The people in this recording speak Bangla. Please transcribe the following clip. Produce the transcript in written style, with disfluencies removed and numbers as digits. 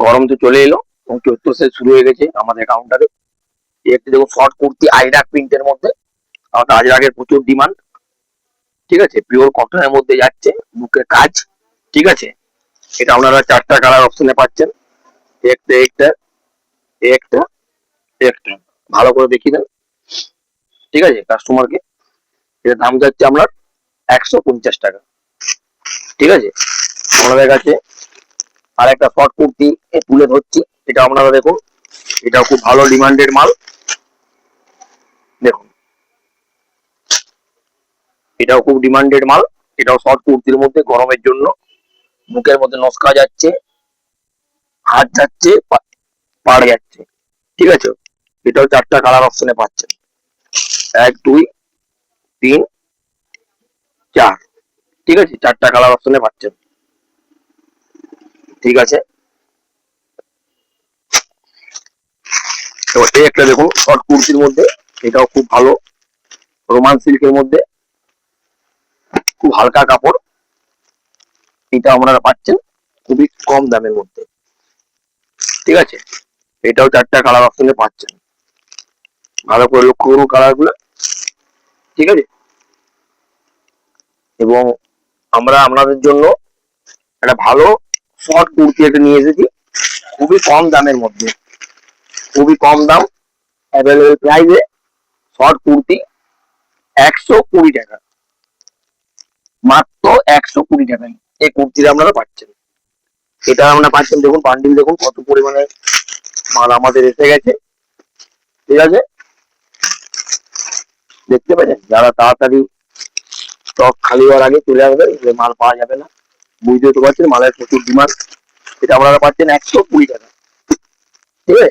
গরম তো চলে এলো এবং 14 সেল শুরু হয়ে গেছে আমাদের কাউন্টারে। একটা দেখুন শর্ট কুর্তি আজরাক প্রিন্টের মধ্যে, আর আজরাকের প্রচুর ডিমান্ড। ঠিক আছে, পিওর কটনের মধ্যে যাচ্ছে, বুকের কাজ। ঠিক আছে, এটা আপনারা 4টা কালার অপশনে পাচ্ছেন, একটা একটা একটা একটা। ভালো করে দেখিয়ে দেন, ঠিক আছে, কাস্টমারকে। এটার দাম যাচ্ছে আপনার 150 টাকা। ঠিক আছে, আপনাদের কাছে আর একটা শর্ট কুর্তি তুলে ধরছি, এটা আপনারা দেখুন, এটাও খুব ভালো ডিমান্ডের মাল। দেখুন, এটাও খুব ডিমান্ডেড মাল। এটাও শর্ট কুর্তির মধ্যে, গরমের জন্য। বুকের মধ্যে নস্কা যাচ্ছে, হাত যাচ্ছে, পাড় যাচ্ছে। ঠিক আছে, এটাও 4টা কালার অপশনে পাচ্ছেন, 1 2 3 4। ঠিক আছে, 4টা কালার অপশনে পাচ্ছেন। ঠিক আছে, এবার এই একটা দেখুন শর্ট কুর্তির মধ্যে, এটাও খুব ভালো, রোমান সিল্কের মধ্যে, খুব হালকা কাপড়। এটা আপনারা পাচ্ছেন খুবই কম দামের মধ্যে। ঠিক আছে, এটাও 4টা কালার অপশনে পাচ্ছেন, ভালো করে লক্ষ্য করুন কালার গুলো। ঠিক আছে, এবং আমরা আপনাদের জন্য একটা ভালো শর্ট কুর্তি একটা নিয়ে এসেছি, খুবই কম দামের মধ্যে, খুবই কম দাম, অ্যাভেলেবেল প্রাইসে। শর্ট কুর্তি 120 টাকা, মাত্র 120 টাকায় এই কুর্তিটা আপনারা পাচ্ছেন। এটা আমরা পাচ্ছেন, দেখুন বান্ডিল দেখুন কত পরিমাণে মাল আমাদের এসে গেছে। ঠিক আছে, দেখতে পাচ্ছেন, যারা তাড়াতাড়ি স্টক খালি হওয়ার আগে চলে আসবে, মাল পাওয়া যাবে না। বুঝতে তো পারছেন, মালের প্রচুর ডিমান্ড। এটা আপনারা পাচ্ছেন 120 টাকা। ঠিক আছে,